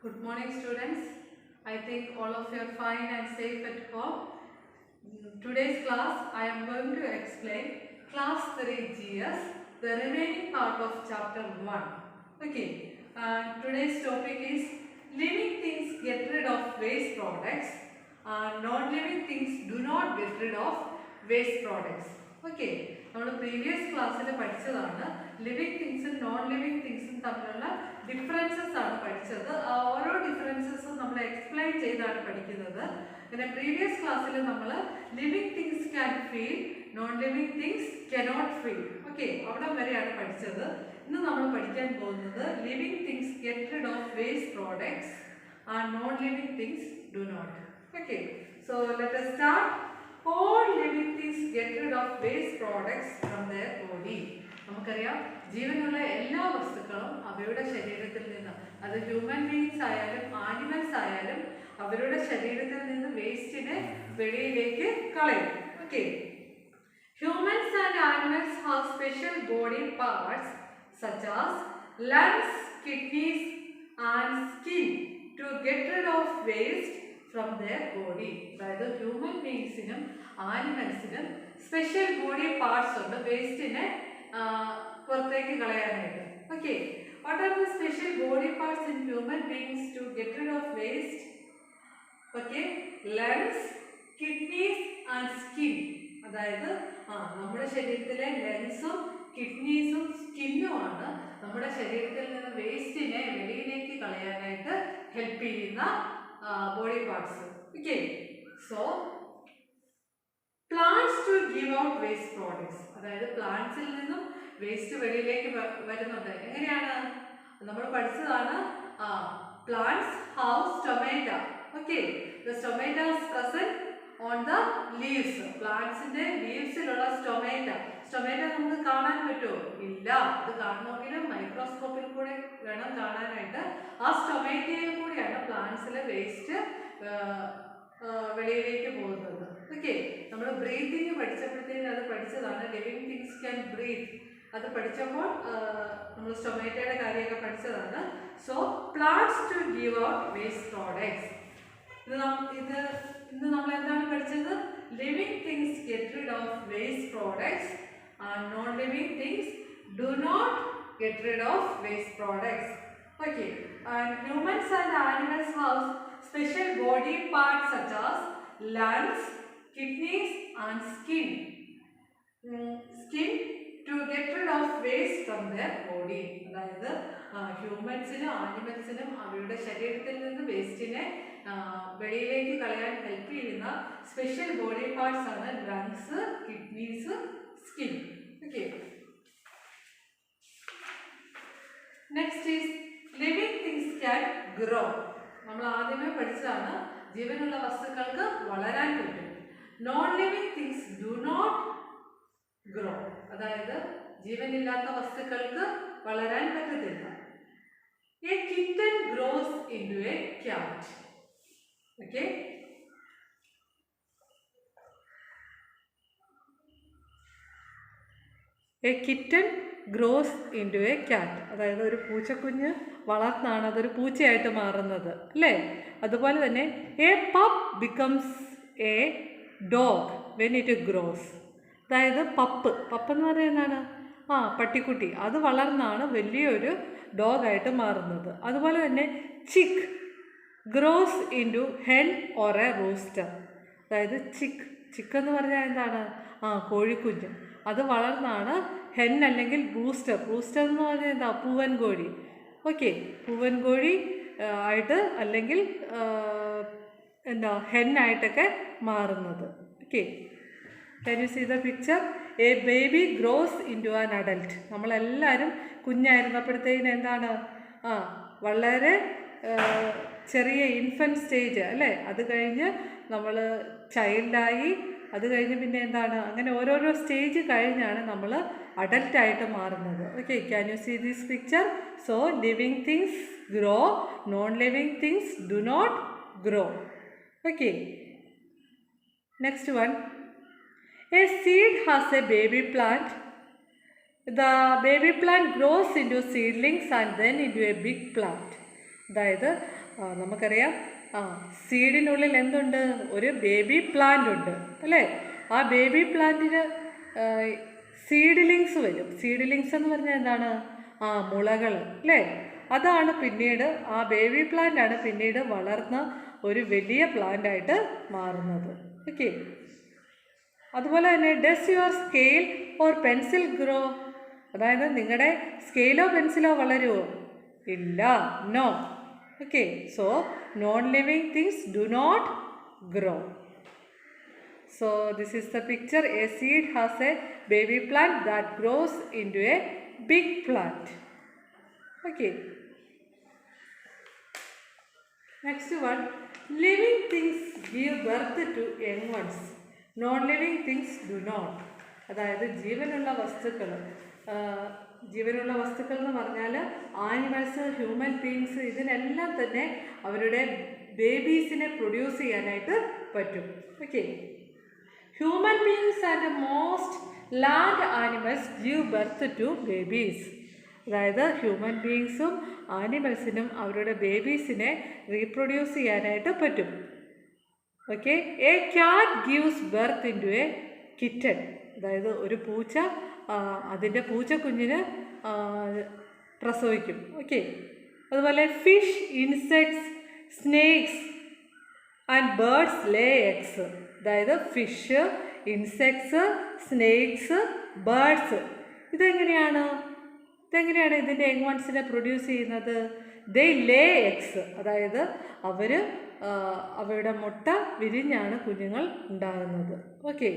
Good morning, students. I think all of you are fine and safe at home. Today's class, I am going to explain Class 3 GS, the remaining part of Chapter 1. Okay, today's topic is living things get rid of waste products, non-living things do not get rid of waste products. Okay, നമ്മൾ previous ക്ലാസ്സിൽ പഠിച്ചതാണ് living തിങ്സും non living തിങ്സും തമ്മിലുള്ള differences ആണ് പഠിച്ചത്. ഓരോ ഡിഫറൻസസും നമ്മൾ explain ചെയ്താണ് പഠിക്കുന്നത്. പിന്നെ പ്രീവിയസ് ക്ലാസ്സിൽ നമ്മൾ living things can feel, non living things cannot feel. Okay, അവിടെ വരെയാണ് പഠിച്ചത്. ഇന്ന് നമ്മൾ പഠിക്കാൻ പോകുന്നത് living things get rid of waste products and non living things do not. Okay, so let us start. All living things get rid of waste products from their body. നമുക്കറിയാം, ജീവനുള്ള എല്ലാ വസ്തുക്കളും അവയുടെ ശരീരത്തിൽ നിന്ന്, അത് ഹ്യൂമൻ ബീങ്സ് ആയാലും animals ആയാലും, അവരുടെ ശരീരത്തിൽ നിന്ന് വേസ്റ്റിനെ വെളിയിലേക്ക് കളയും. Okay, humans and animals have special body parts such as lungs, kidneys and skin to get rid of waste from their body. അതായത് ഹ്യൂമൻ ബീങ്സിനും ആനിമൽസിനും സ്പെഷ്യൽ ബോഡി പാർട്സ് ഉണ്ട് വേസ്റ്റിനെ പുറത്തേക്ക് കളയാനായിട്ട്. Okay, what are the special body parts in human beings to get rid of waste? Okay, lungs, kidneys and skin. അതായത് നമ്മുടെ ശരീരത്തിലെ ലങ്സും കിഡ്നീസും സ്കിന്നുമാണ് നമ്മുടെ ശരീരത്തിൽ നിന്ന് വേസ്റ്റിനെ വെളിയിലേക്ക് കളയാനായിട്ട് ഹെൽപ്പ് ചെയ്യുന്ന body parts. Okay, so plants to give out waste products. അതായത് പ്ലാന്റ്സിൽ നിന്നും വേസ്റ്റ് വെളിയിലേക്ക് വരുന്നുണ്ട്. എങ്ങനെയാണ്? നമ്മൾ പഠിച്ചതാണ് plants have stomata. Okay, the stomata is present on the leaves. പ്ലാന്റ്സിന്റെ ലീവ്സിലുള്ള സ്റ്റൊമേറ്റ നമുക്ക് കാണാൻ പറ്റുമോ? ഇല്ല. അത് കാണണമെങ്കിലും മൈക്രോസ്കോപ്പിൽ കൂടെ വേണം കാണാനായിട്ട്. ആ സ്റ്റൊമേറ്റയിൽ കൂടിയാണ് പ്ലാന്റ്സിലെ വേസ്റ്റ് വെളിയിലേക്ക് പോകുന്നത്. ഓക്കെ, നമ്മൾ ബ്രീത്തിങ് പഠിച്ചപ്പോഴത്തേക്കും അത് പഠിച്ചതാണ്. Living things can breathe. അത് പഠിച്ചപ്പോൾ നമ്മൾ സ്റ്റൊമേറ്റയുടെ കാര്യമൊക്കെ പഠിച്ചതാണ്. So plants to give out waste products. ഇന്ന് നമ്മൾ എന്താണ് പഠിച്ചത്? Living things get rid of waste products and non-living things do not get rid of waste products. Okay, and humans and animals have special body parts such as lungs, kidneys and skin to get rid of waste from their body. അതായത് ഹ്യൂമൻസിനും ആനിമൽസിനും അവരുടെ ശരീരത്തിൽ നിന്ന് വേസ്റ്റിനെ വെളിയിലേക്ക് കളയാൻ help ചെയ്യുന്ന special body parts ആണ് lungs, kidneys, skin. Okay, next is living things can grow. നമ്മൾ ആദ്യമേ പഠിച്ചതാണ് ജീവനുള്ള വസ്തുക്കൾക്ക് വളരാൻ പറ്റും. Non living things do not grow. അതായത് ജീവനില്ലാത്ത വസ്തുക്കൾക്ക് വളരാൻ പറ്റത്തില്ല. A kitten grows into a cat. Okay, a kitten grows into a cat. അതായത് ഒരു പൂച്ചക്കുഞ്ഞ് വളർന്നാണ് അതൊരു പൂച്ചയായിട്ട് മാറുന്നത്, അല്ലേ? അതുപോലെ തന്നെ a pup becomes a dog when it grows. അതായത് പപ്പ് എന്ന് പറയുന്നതാണ് പട്ടിക്കുട്ടി. അത് വളർന്നാണ് വലിയൊരു ഡോഗായിട്ട് മാറുന്നത്. അതുപോലെ തന്നെ chick grows into hen or a rooster. അതായത് ചിക്ക് എന്ന് പറഞ്ഞാൽ എന്താണ്? കോഴിക്കുഞ്ഞ്. അത് വളർന്നാണ് ഹെൻ അല്ലെങ്കിൽ റൂസ്റ്റർ എന്ന് പറഞ്ഞാൽ എന്താ? പൂവൻ കോഴി. ഓക്കെ, പൂവൻ കോഴി ആയിട്ട് അല്ലെങ്കിൽ ഹെന്നായിട്ടൊക്കെ മാറുന്നത്. Okay, can you see the picture? A baby grows into an adult. നമ്മളെല്ലാവരും കുഞ്ഞായിരുന്നപ്പോഴത്തേക്കിന് എന്താണ്? വളരെ ചെറിയ ഇൻഫൻറ്റ് സ്റ്റേജ്, അല്ലേ? അത് കഴിഞ്ഞ് നമ്മൾ ചൈൽഡായി, അത് കഴിഞ്ഞ് പിന്നെ എന്താണ്? അങ്ങനെ ഓരോരോ സ്റ്റേജ് കഴിഞ്ഞാണ് നമ്മൾ അഡൽട്ടായിട്ട് മാറുന്നത്. Okay, can you see this picture? So living things grow, non living things do not grow. Okay, next one. A seed has a baby plant. The baby plant grows into seedlings and then into a big plant. അതായത് നമുക്കറിയാം സീഡിനുള്ളിൽ എന്തുണ്ട്? ഒരു baby plant ഉണ്ട് അല്ലേ? ആ baby പ്ലാന്റിന് seedlings വരും. Seedlings എന്ന് പറഞ്ഞാൽ എന്താണ്? മുളകൾ അല്ലേ? അതാണ് പിന്നീട് ആ ബേബി പ്ലാന്റ് ആണ് പിന്നീട് വളർന്ന് ഒരു വലിയ പ്ലാന്റ് ആയിട്ട് മാറുന്നത്. ഓക്കെ. അതുപോലെ തന്നെ does your scale or pencil grow? അതായത് നിങ്ങളുടെ സ്കെയിലോ പെൻസിലോ വളരുമോ? ഇല്ല, no. Okay, so non living things do not grow. So this is the picture. A seed has a baby plant that grows into a big plant. Okay. Next one, living things give birth to young ones. Non-living things do not. അതായത് ജീവനുള്ള വസ്തുക്കൾ എന്ന് പറഞ്ഞാൽ animals, human beings, ഇതിനെല്ലാം തന്നെ അവരുടെ ബേബീസിനെ produce ചെയ്യാനായിട്ട് പറ്റും. Okay. Human beings and most land animals give birth to babies. അതായത് ഹ്യൂമൻ ബീങ്സും ആനിമൽസിനും അവരുടെ ബേബീസിനെ റീപ്രൊഡ്യൂസ് ചെയ്യാനായിട്ട് പറ്റും. Okay. A cat gives birth in to a kitten. അതായത് ഒരു പൂച്ച അതിൻ്റെ പൂച്ചക്കുഞ്ഞിന് പ്രസവിക്കും. ഓക്കെ. അതുപോലെ fish, insects, snakes and birds lay eggs. അതായത് ഫിഷ്, ഇൻസെക്ട്സ്, സ്നേക്സ്, ബേർഡ്സ് ഇതെങ്ങനെയാണ് ഇതിൻ്റെ യങ് വൺസിനെ പ്രൊഡ്യൂസ് ചെയ്യുന്നത്? They lay eggs. അതായത് അവയുടെ മുട്ട വിരിഞ്ഞാണ് കുഞ്ഞുങ്ങൾ ഉണ്ടാകുന്നത്. Okay.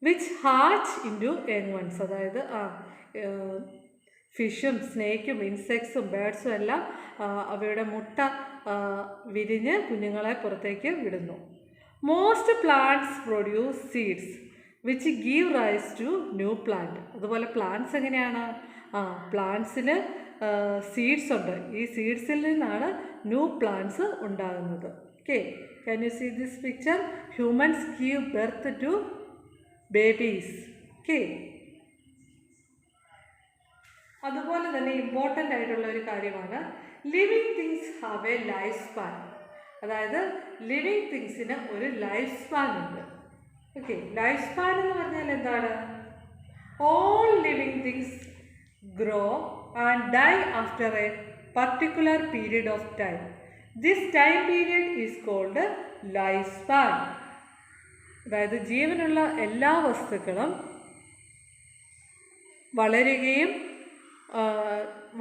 Which hatch in to young ones. അതായത് ഫിഷും സ്നേക്കും ഇൻസെക്ട്സും ബേർഡ്സും എല്ലാം അവയുടെ മുട്ട വിരിഞ്ഞ് കുഞ്ഞുങ്ങളെ പുറത്തേക്ക് വിടുന്നു. Most plants produce seeds which give rise to new plant. അതുപോലെ പ്ലാന്റ്സ് എങ്ങനെയാണ്? പ്ലാന്റ്സിന് സീഡ്സ് ഉണ്ട്. ഈ സീഡ്സിൽ നിന്നാണ് ന്യൂ പ്ലാന്റ്സ് ഉണ്ടാകുന്നത്. Okay. Can you see this picture? Humans give birth to babies. Okay. അതുപോലെ തന്നെ ഇമ്പോർട്ടൻ്റ് ആയിട്ടുള്ള ഒരു കാര്യമാണ് living things have a life span. അതായത് ലിവിങ് തിങ്സിന് ഒരു ലൈഫ് സ്പാൻ ഉണ്ട്. ഓക്കെ. ലൈഫ് സ്പാൻ എന്ന് പറഞ്ഞാൽ എന്താണ്? All living things grow and die after a particular period of time. This time period is called life span. അതായത് ജീവനുള്ള എല്ലാ വസ്തുക്കളും വളരുകയും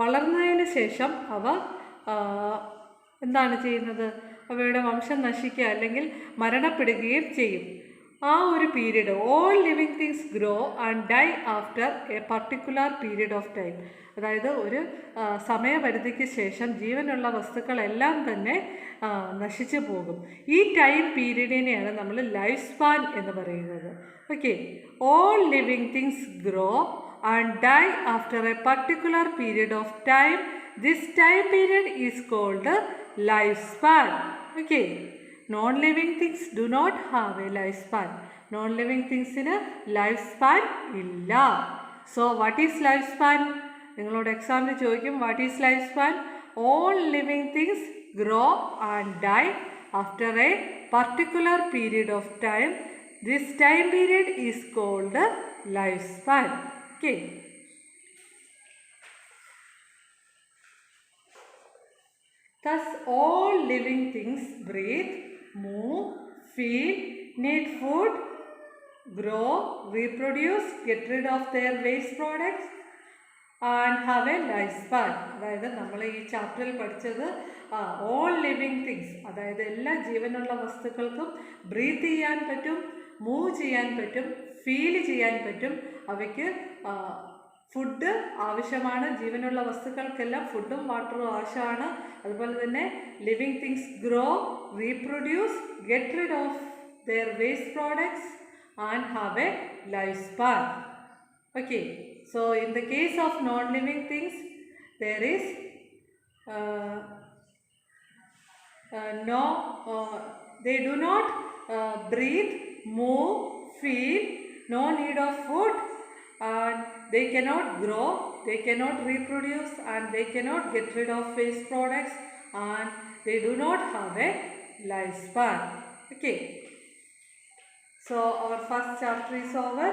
വളർന്നതിന് ശേഷം അവ എന്താണ് ചെയ്യുന്നത്? അവയുടെ വംശം നശിക്കുക അല്ലെങ്കിൽ മരണപ്പെടുകയും ചെയ്യും. ആ ഒരു period all living things grow and die after a particular period of time. അതായത് ഒരു സമയപരിധിക്ക് ശേഷം ജീവനുള്ള വസ്തുക്കളെല്ലാം തന്നെ നശിച്ചു പോകും. ഈ ടൈം പീരീഡിനെയാണ് നമ്മൾ ലൈഫ് സ്പാൻ എന്ന് പറയുന്നത്. Okay. All living things grow and die after a particular period of time. This time period is called lifespan. Okay. Non-living things do not have a lifespan. Non-living things in a lifespan illa. So what is lifespan? നിങ്ങളോട് എക്സാമിന് ചോദിക്കും what is lifespan? All living things grow and die after a particular period of time. This time period is called lifespan. Okay. Thus all living things breathe, move, feel, need food, grow, reproduce, get rid of their waste products and have a lifespan. അതായത് നമ്മൾ ഈ ചാപ്റ്ററിൽ പഠിച്ചത് all living things, അതായത് എല്ലാ ജീവനുള്ള വസ്തുക്കൾക്കും breath ചെയ്യാൻ പറ്റും, മൂവ് ചെയ്യാൻ പറ്റും, ഫീൽ ചെയ്യാൻ പറ്റും. അവയ്ക്ക് ഫുഡ് ആവശ്യമാണ്. ജീവനുള്ള വസ്തുക്കൾക്കെല്ലാം ഫുഡും വാട്ടറും ആവശ്യമാണ്. അതുപോലെ തന്നെ living things grow, reproduce, get rid of their waste products and have a life span. Okay. So in the case of non living things there is they do not breathe, move, feel, no need of food, and they cannot grow, they cannot reproduce and they cannot get rid of waste products and they do not have a lifespan. Okay. So our first chapter is over.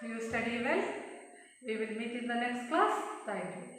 You study well. We will meet in the next class. Thank you.